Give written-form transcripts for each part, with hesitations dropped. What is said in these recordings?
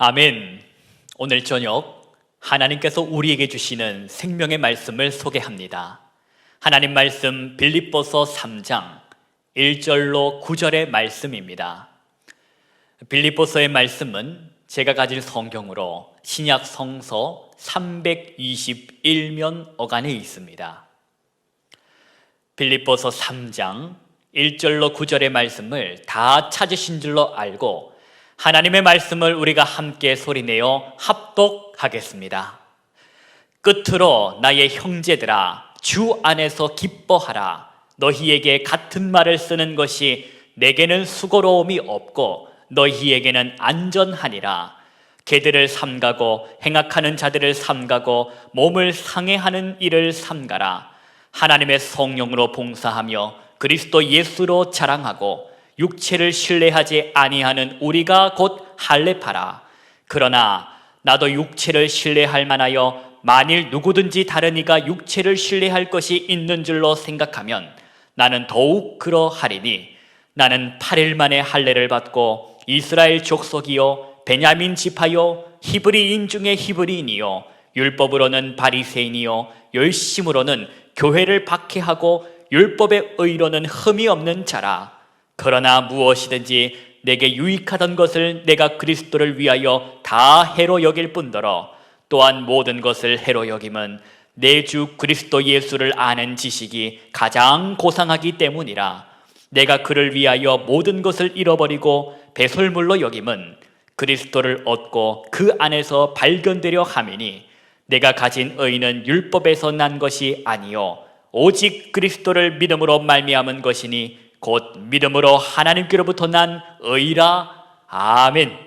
아멘. 오늘 저녁 하나님께서 우리에게 주시는 생명의 말씀을 소개합니다. 하나님 말씀 빌립보서 3장 1절로 9절의 말씀입니다. 빌립보서의 말씀은 제가 가진 성경으로 신약 성서 321면 어간에 있습니다. 빌립보서 3장 1절로 9절의 말씀을 다 찾으신 줄로 알고 하나님의 말씀을 우리가 함께 소리내어 합독하겠습니다. 끝으로 나의 형제들아, 주 안에서 기뻐하라. 너희에게 같은 말을 쓰는 것이 내게는 수고로움이 없고 너희에게는 안전하니라. 개들을 삼가고 행악하는 자들을 삼가고 몸을 상해하는 일을 삼가라. 하나님의 성령으로 봉사하며 그리스도 예수로 자랑하고 육체를 신뢰하지 아니하는 우리가 곧 할례파라. 그러나 나도 육체를 신뢰할 만하여 만일 누구든지 다른 이가 육체를 신뢰할 것이 있는 줄로 생각하면 나는 더욱 그러하리니 나는 8일 만에 할례를 받고 이스라엘 족속이요 베냐민 지파요 히브리인 중에 히브리인이요 율법으로는 바리새인이요 열심으로는 교회를 박해하고 율법의 의로는 흠이 없는 자라. 그러나 무엇이든지 내게 유익하던 것을 내가 그리스도를 위하여 다 해로 여길 뿐더러 또한 모든 것을 해로 여김은 내 주 그리스도 예수를 아는 지식이 가장 고상하기 때문이라. 내가 그를 위하여 모든 것을 잃어버리고 배설물로 여김은 그리스도를 얻고 그 안에서 발견되려 함이니 내가 가진 의는 율법에서 난 것이 아니요 오직 그리스도를 믿음으로 말미암은 것이니 곧 믿음으로 하나님께로부터 난 의라. 아멘.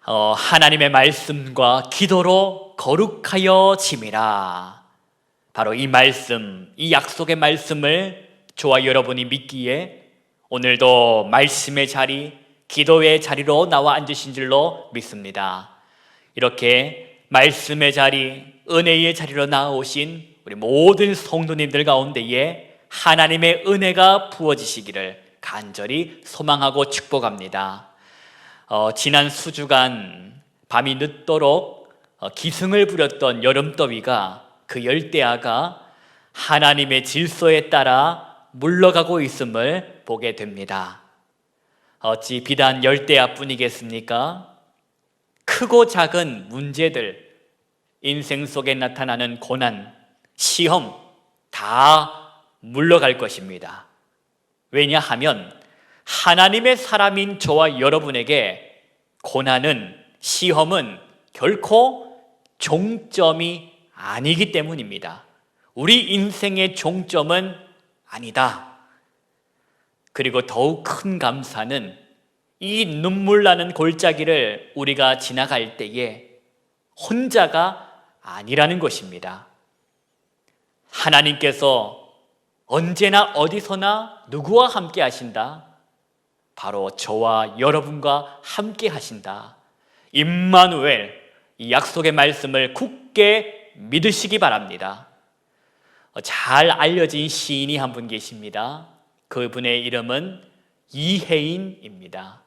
하나님의 말씀과 기도로 거룩하여 짐이라. 바로 이 말씀, 이 약속의 말씀을 저와 여러분이 믿기에 오늘도 말씀의 자리, 기도의 자리로 나와 앉으신 줄로 믿습니다. 이렇게 말씀의 자리, 은혜의 자리로 나오신 우리 모든 성도님들 가운데에 하나님의 은혜가 부어지시기를 간절히 소망하고 축복합니다. 지난 수주간 밤이 늦도록 기승을 부렸던 여름더위가 그 열대야가 하나님의 질서에 따라 물러가고 있음을 보게 됩니다. 어찌 비단 열대야뿐이겠습니까? 크고 작은 문제들, 인생 속에 나타나는 고난, 시험 다 물러갈 것입니다. 왜냐하면 하나님의 사람인 저와 여러분에게 고난은, 시험은 결코 종점이 아니기 때문입니다. 우리 인생의 종점은 아니다. 그리고 더욱 큰 감사는 이 눈물 나는 골짜기를 우리가 지나갈 때에 혼자가 아니라는 것입니다. 하나님께서 언제나 어디서나 누구와 함께 하신다? 바로 저와 여러분과 함께 하신다. 임마누엘, 이 약속의 말씀을 굳게 믿으시기 바랍니다. 잘 알려진 시인이 한 분 계십니다. 그분의 이름은 이혜인입니다.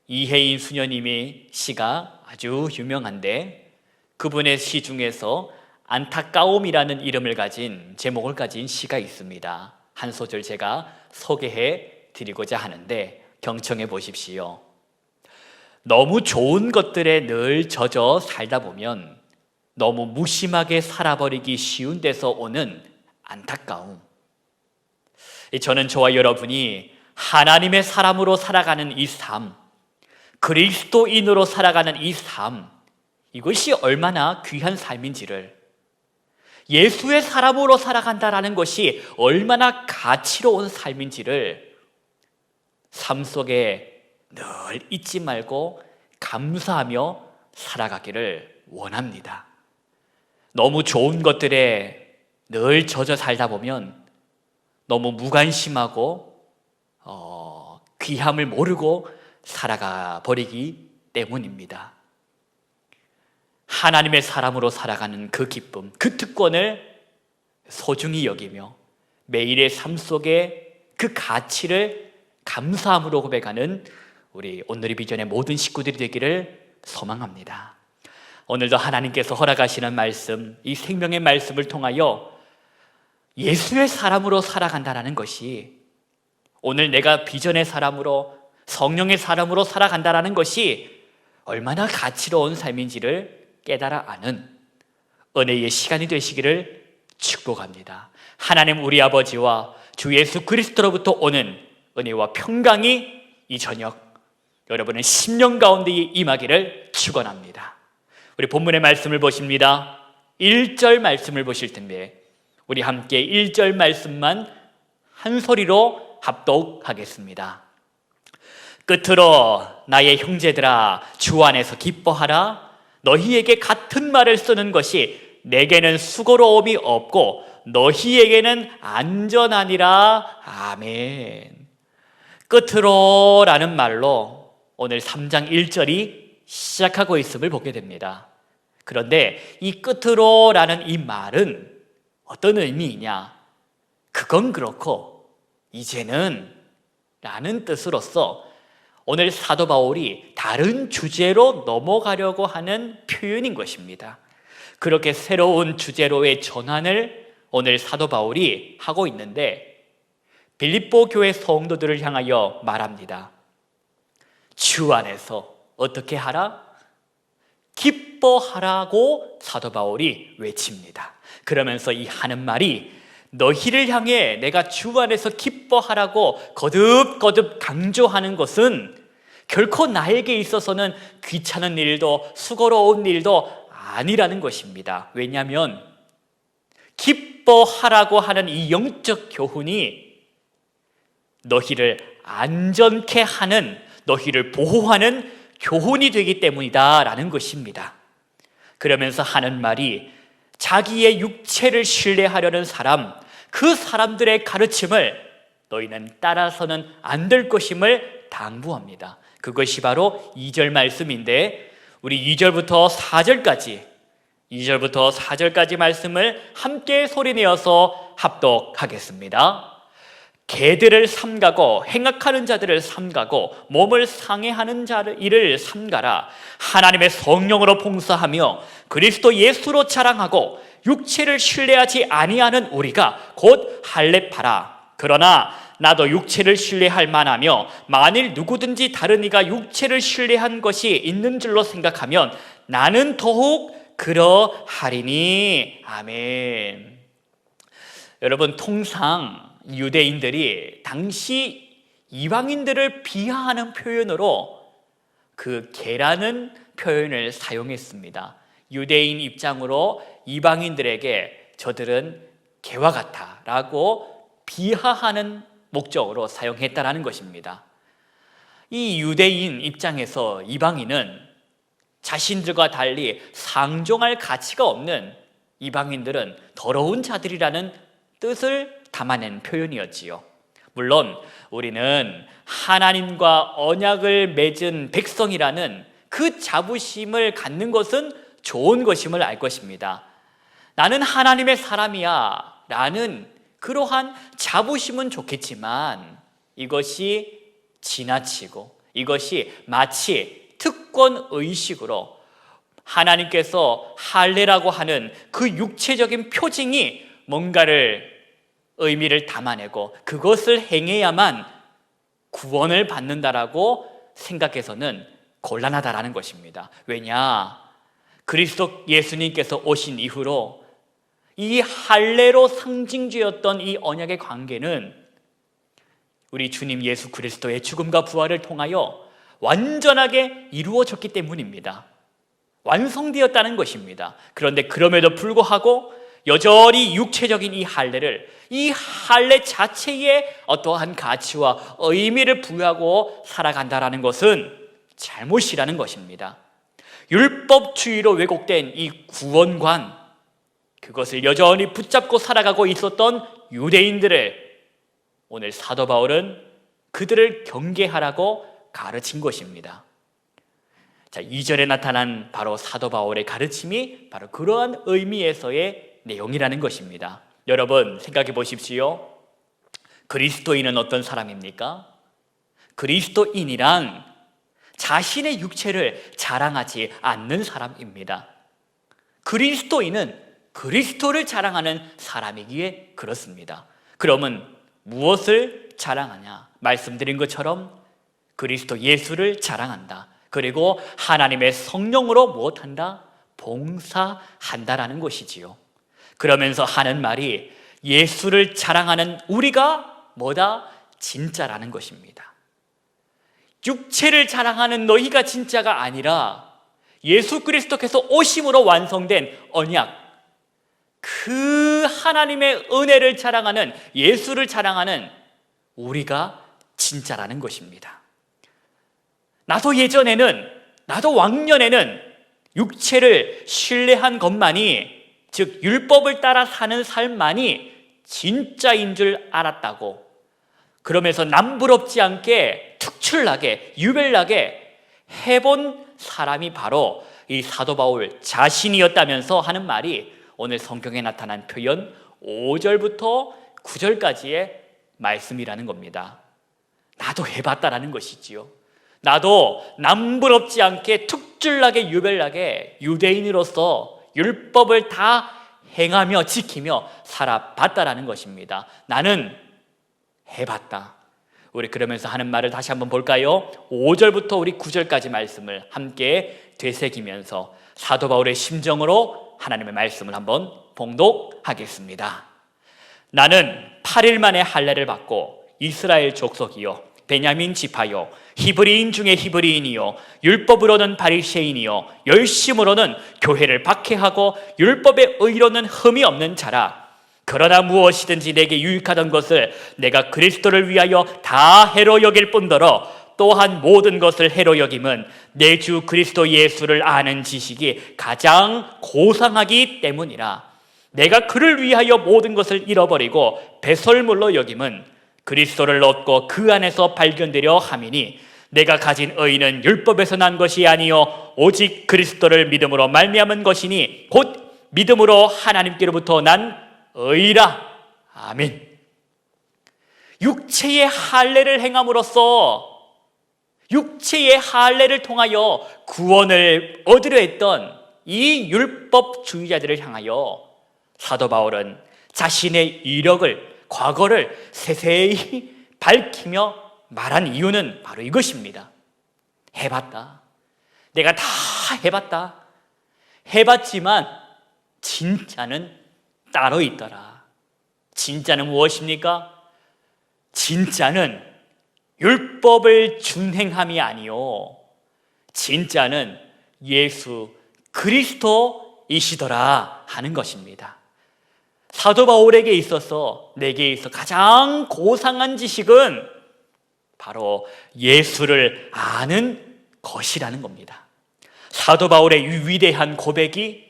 이혜인 수녀님의 시가 아주 유명한데 그분의 시 중에서 안타까움이라는 이름을 가진, 제목을 가진 시가 있습니다. 한 소절 제가 소개해 드리고자 하는데 경청해 보십시오. 너무 좋은 것들에 늘 젖어 살다 보면 너무 무심하게 살아버리기 쉬운 데서 오는 안타까움. 저는 저와 여러분이 하나님의 사람으로 살아가는 이 삶, 그리스도인으로 살아가는 이 삶, 이것이 얼마나 귀한 삶인지를, 예수의 사람으로 살아간다라는 것이 얼마나 가치로운 삶인지를 삶 속에 늘 잊지 말고 감사하며 살아가기를 원합니다. 너무 좋은 것들에 늘 젖어 살다 보면 너무 무관심하고 귀함을 모르고 살아가 버리기 때문입니다. 하나님의 사람으로 살아가는 그 기쁨, 그 특권을 소중히 여기며 매일의 삶 속에 그 가치를 감사함으로 고백하는 우리 온누리 비전의 모든 식구들이 되기를 소망합니다. 오늘도 하나님께서 허락하시는 말씀, 이 생명의 말씀을 통하여 예수의 사람으로 살아간다는 것이, 오늘 내가 비전의 사람으로, 성령의 사람으로 살아간다는 것이 얼마나 가치로운 삶인지를 깨달아 아는 은혜의 시간이 되시기를 축복합니다. 하나님 우리 아버지와 주 예수 그리스도로부터 오는 은혜와 평강이 이 저녁 여러분의 심령 가운데 임하기를 축원합니다. 우리 본문의 말씀을 보십니다. 1절 말씀을 보실 텐데 우리 함께 1절 말씀만 한 소리로 합독하겠습니다. 끝으로 나의 형제들아 주 안에서 기뻐하라. 너희에게 같은 말을 쓰는 것이 내게는 수고로움이 없고 너희에게는 안전하니라. 아멘. 끝으로 라는 말로 오늘 3장 1절이 시작하고 있음을 보게 됩니다. 그런데 이 끝으로 라는 이 말은 어떤 의미이냐? 그건 그렇고 이제는 라는 뜻으로서 오늘 사도 바울이 다른 주제로 넘어가려고 하는 표현인 것입니다. 그렇게 새로운 주제로의 전환을 오늘 사도 바울이 하고 있는데 빌립보 교회 성도들을 향하여 말합니다. 주 안에서 어떻게 하라? 기뻐하라고 사도 바울이 외칩니다. 그러면서 이 하는 말이 너희를 향해 내가 주 안에서 기뻐하라고 거듭거듭 강조하는 것은 결코 나에게 있어서는 귀찮은 일도 수고로운 일도 아니라는 것입니다. 왜냐하면 기뻐하라고 하는 이 영적 교훈이 너희를 안전케 하는, 너희를 보호하는 교훈이 되기 때문이다 라는 것입니다. 그러면서 하는 말이 자기의 육체를 신뢰하려는 사람, 그 사람들의 가르침을 너희는 따라서는 안 될 것임을 당부합니다. 그것이 바로 2절 말씀인데 우리 2절부터 4절까지 말씀을 함께 소리내어서 합독하겠습니다. 개들을 삼가고 행악하는 자들을 삼가고 몸을 상해하는 일을 삼가라. 하나님의 성령으로 봉사하며 그리스도 예수로 자랑하고 육체를 신뢰하지 아니하는 우리가 곧 할례파라. 그러나 나도 육체를 신뢰할 만하며 만일 누구든지 다른 이가 육체를 신뢰한 것이 있는 줄로 생각하면 나는 더욱 그러하리니. 아멘. 여러분, 통상 유대인들이 당시 이방인들을 비하하는 표현으로 그 개라는 표현을 사용했습니다. 유대인 입장으로 이방인들에게 저들은 개와 같아 라고 비하하는 목적으로 사용했다는 것입니다. 이 유대인 입장에서 이방인은 자신들과 달리 상종할 가치가 없는, 이방인들은 더러운 자들이라는 뜻을 담아낸 표현이었지요. 물론 우리는 하나님과 언약을 맺은 백성이라는 그 자부심을 갖는 것은 좋은 것임을 알 것입니다. 나는 하나님의 사람이야 라는 그러한 자부심은 좋겠지만 이것이 지나치고 이것이 마치 특권의식으로 하나님께서 할례라고 하는 그 육체적인 표징이 뭔가를 의미를 담아내고 그것을 행해야만 구원을 받는다라고 생각해서는 곤란하다라는 것입니다. 왜냐? 그리스도 예수님께서 오신 이후로 이 할례로 상징주였던 이 언약의 관계는 우리 주님 예수 그리스도의 죽음과 부활을 통하여 완전하게 이루어졌기 때문입니다. 완성되었다는 것입니다. 그런데 그럼에도 불구하고 여전히 육체적인 이 할례를, 이 할례 자체에 어떠한 가치와 의미를 부여하고 살아간다는 것은 잘못이라는 것입니다. 율법주의로 왜곡된 이 구원관, 그것을 여전히 붙잡고 살아가고 있었던 유대인들을 오늘 사도 바울은 그들을 경계하라고 가르친 것입니다. 자, 2절에 나타난 바로 사도 바울의 가르침이 바로 그러한 의미에서의 내용이라는 것입니다. 여러분 생각해 보십시오. 그리스도인은 어떤 사람입니까? 그리스도인이란 자신의 육체를 자랑하지 않는 사람입니다. 그리스도인은 그리스도를 자랑하는 사람이기에 그렇습니다. 그러면 무엇을 자랑하냐? 말씀드린 것처럼 그리스도 예수를 자랑한다. 그리고 하나님의 성령으로 무엇한다? 봉사한다라는 것이지요. 그러면서 하는 말이 예수를 자랑하는 우리가 뭐다? 진짜라는 것입니다. 육체를 자랑하는 너희가 진짜가 아니라 예수 그리스도께서 오심으로 완성된 언약, 그 하나님의 은혜를 자랑하는, 예수를 자랑하는 우리가 진짜라는 것입니다. 나도 왕년에는 육체를 신뢰한 것만이, 즉 율법을 따라 사는 삶만이 진짜인 줄 알았다고, 그러면서 남부럽지 않게 특출나게 유별나게 해본 사람이 바로 이 사도 바울 자신이었다면서 하는 말이 오늘 성경에 나타난 표현 5절부터 9절까지의 말씀이라는 겁니다. 나도 해봤다라는 것이지요. 나도 남부럽지 않게 특출나게 유별나게 유대인으로서 율법을 다 행하며 지키며 살아봤다라는 것입니다. 나는 해봤다. 우리 그러면서 하는 말을 다시 한번 볼까요? 5절부터 우리 9절까지 말씀을 함께 되새기면서 사도 바울의 심정으로 하나님의 말씀을 한번 봉독하겠습니다. 나는 8일 만에 할례를 받고 이스라엘 족속이요 베냐민 지파요 히브리인 중에 히브리인이요 율법으로는 바리새인이요 열심으로는 교회를 박해하고 율법의 의로는 흠이 없는 자라. 그러나 무엇이든지 내게 유익하던 것을 내가 그리스도를 위하여 다 해로 여길 뿐더러 또한 모든 것을 해로 여김은 내 주 그리스도 예수를 아는 지식이 가장 고상하기 때문이라. 내가 그를 위하여 모든 것을 잃어버리고 배설물로 여김은 그리스도를 얻고 그 안에서 발견되려 함이니 내가 가진 의는 율법에서 난 것이 아니요 오직 그리스도를 믿음으로 말미암은 것이니 곧 믿음으로 하나님께로부터 난 의라. 아멘. 육체의 할례를 행함으로써, 육체의 할례를 통하여 구원을 얻으려 했던 이 율법주의자들을 향하여 사도 바울은 자신의 이력을, 과거를 세세히 밝히며 말한 이유는 바로 이것입니다. 해봤다. 내가 다 해봤다. 해봤지만 진짜는 따로 있더라. 진짜는 무엇입니까? 진짜는 율법을 준행함이 아니요 진짜는 예수 그리스도이시더라 하는 것입니다. 사도 바울에게 있어서, 내게 있어 가장 고상한 지식은 바로 예수를 아는 것이라는 겁니다. 사도 바울의 위대한 고백이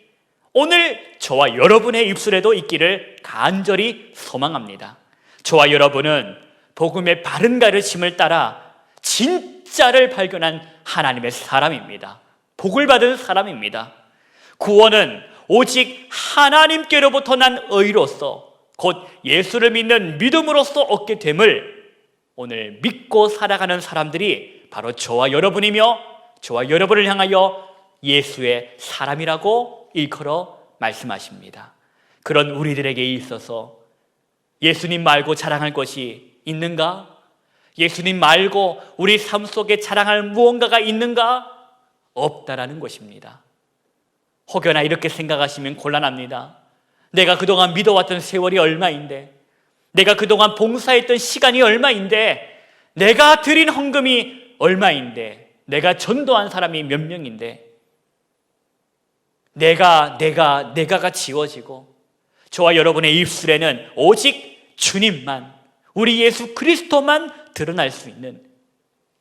오늘 저와 여러분의 입술에도 있기를 간절히 소망합니다. 저와 여러분은 복음의 바른 가르침을 따라 진짜를 발견한 하나님의 사람입니다. 복을 받은 사람입니다. 구원은 오직 하나님께로부터 난 의로서 곧 예수를 믿는 믿음으로써 얻게 됨을 오늘 믿고 살아가는 사람들이 바로 저와 여러분이며 저와 여러분을 향하여 예수의 사람이라고 일컬어 말씀하십니다. 그런 우리들에게 있어서 예수님 말고 자랑할 것이 있는가? 예수님 말고 우리 삶 속에 자랑할 무언가가 있는가? 없다라는 것입니다. 혹여나 이렇게 생각하시면 곤란합니다. 내가 그동안 믿어왔던 세월이 얼마인데, 내가 그동안 봉사했던 시간이 얼마인데, 내가 드린 헌금이 얼마인데, 내가 전도한 사람이 몇 명인데, 내가가 지워지고 저와 여러분의 입술에는 오직 주님만, 우리 예수 그리스도만 드러날 수 있는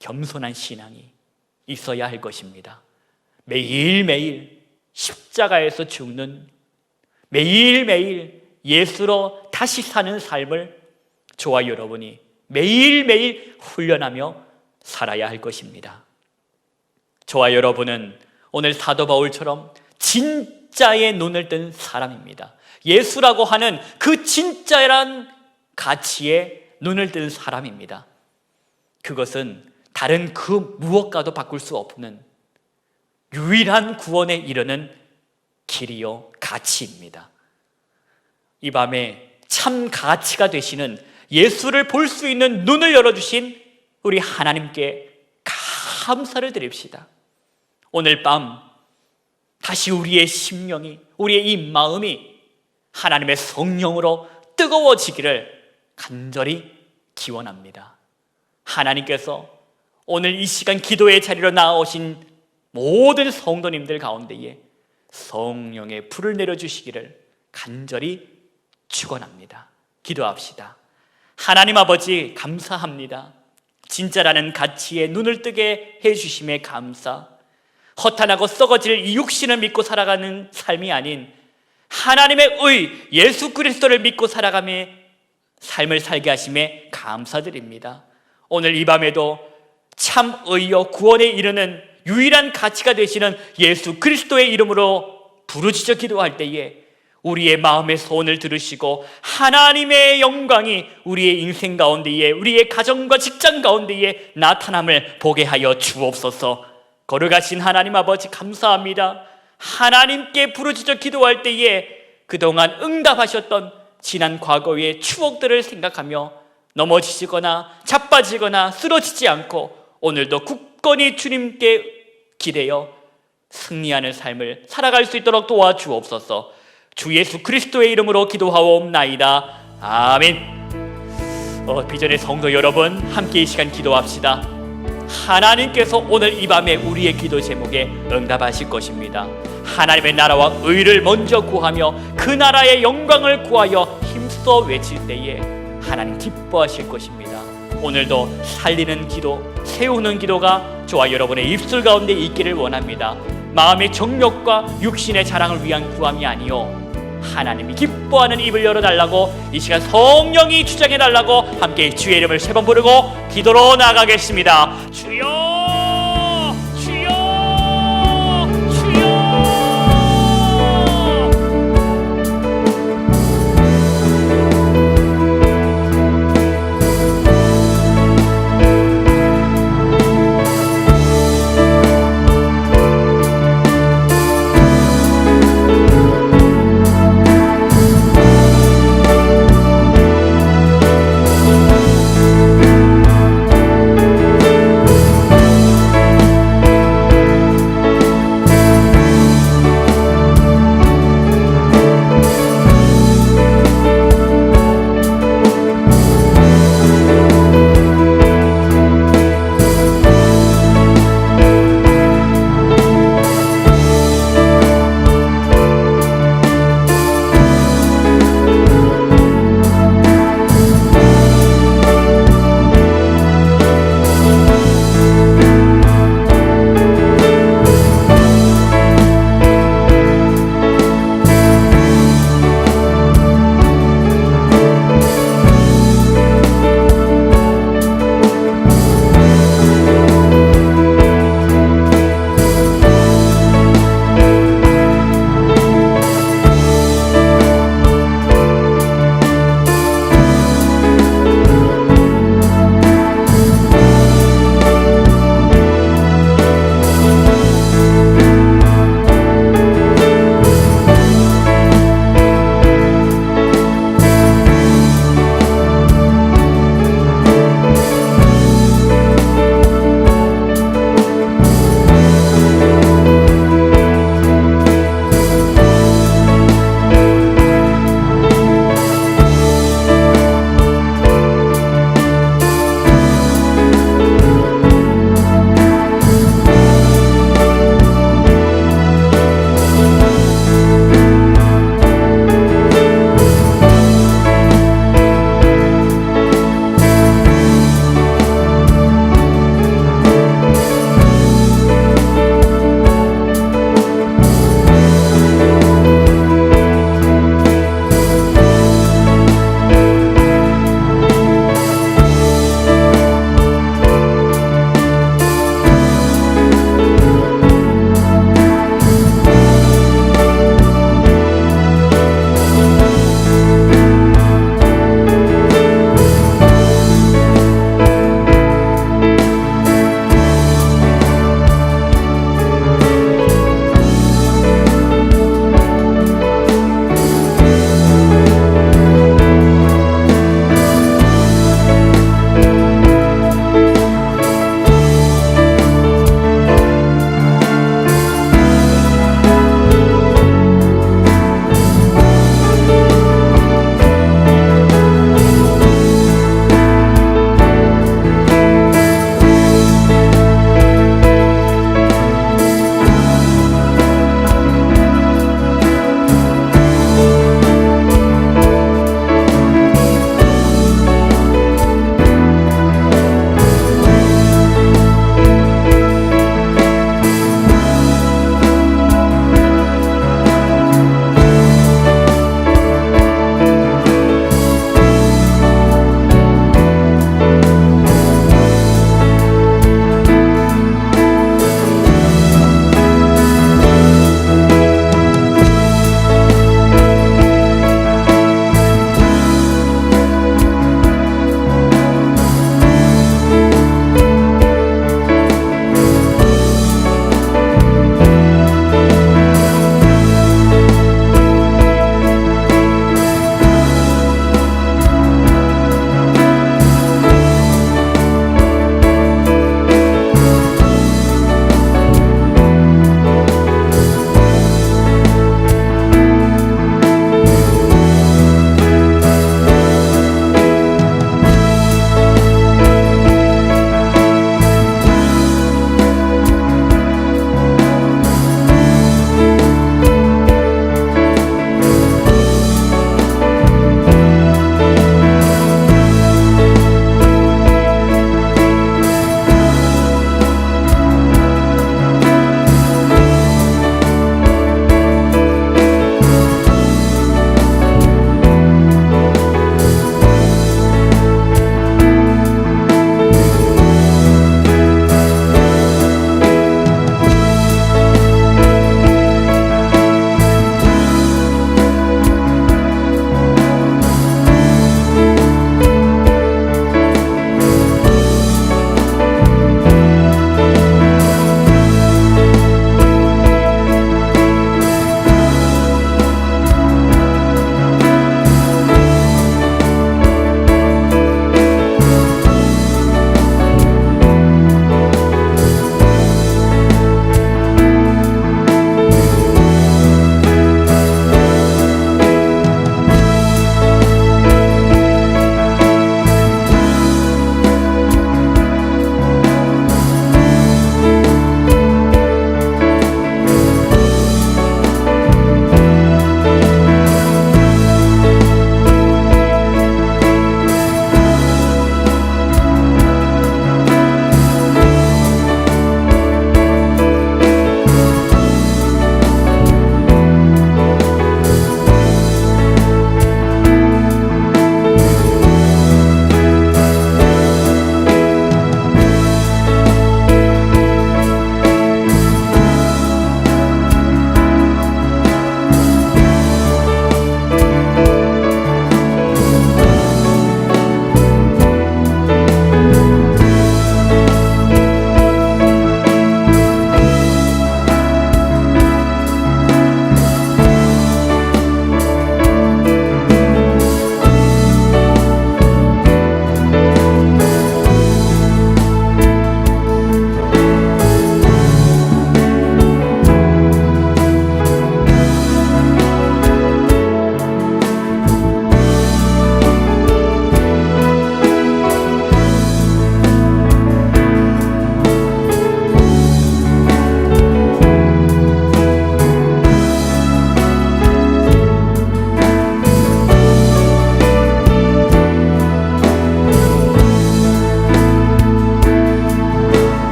겸손한 신앙이 있어야 할 것입니다. 매일매일 십자가에서 죽는, 매일매일 예수로 다시 사는 삶을 저와 여러분이 매일매일 훈련하며 살아야 할 것입니다. 저와 여러분은 오늘 사도 바울처럼 진짜의 눈을 뜬 사람입니다. 예수라고 하는 그 진짜란 가치에 눈을 뜬 사람입니다. 그것은 다른 그 무엇과도 바꿀 수 없는 유일한 구원에 이르는 길이요 가치입니다. 이 밤에 참 가치가 되시는 예수를 볼 수 있는 눈을 열어주신 우리 하나님께 감사를 드립시다. 오늘 밤 다시 우리의 심령이, 우리의 이 마음이 하나님의 성령으로 뜨거워지기를 간절히 기원합니다. 하나님께서 오늘 이 시간 기도의 자리로 나오신 모든 성도님들 가운데에 성령의 불을 내려주시기를 간절히 축원합니다. 기도합시다. 하나님 아버지 감사합니다. 진짜라는 가치에 눈을 뜨게 해주심에 감사. 허탄하고 썩어질 이 육신을 믿고 살아가는 삶이 아닌 하나님의 의 예수 그리스도를 믿고 살아가며 삶을 살게 하심에 감사드립니다. 오늘 이 밤에도 참 의요 구원에 이르는 유일한 가치가 되시는 예수 그리스도의 이름으로 부르짖어 기도할 때에 우리의 마음의 소원을 들으시고 하나님의 영광이 우리의 인생 가운데에, 우리의 가정과 직장 가운데에 나타남을 보게 하여 주옵소서. 거룩하신 하나님 아버지 감사합니다. 하나님께 부르짖어 기도할 때에 그동안 응답하셨던 지난 과거의 추억들을 생각하며 넘어지시거나 자빠지거나 쓰러지지 않고 오늘도 굳건히 주님께 기대어 승리하는 삶을 살아갈 수 있도록 도와주옵소서. 주 예수 그리스도의 이름으로 기도하옵나이다. 아멘. 비전의 성도 여러분, 함께 이 시간 기도합시다. 하나님께서 오늘 이 밤에 우리의 기도 제목에 응답하실 것입니다. 하나님의 나라와 의를 먼저 구하며 그 나라의 영광을 구하여 힘써 외칠 때에 하나님 기뻐하실 것입니다. 오늘도 살리는 기도, 세우는 기도가 저와 여러분의 입술 가운데 있기를 원합니다. 마음의 정욕과 육신의 자랑을 위한 구함이 아니요 하나님이 기뻐하는 입을 열어달라고, 이 시간 성령이 주장해달라고 함께 주의 이름을 3번 부르고 기도로 나아가겠습니다. 주여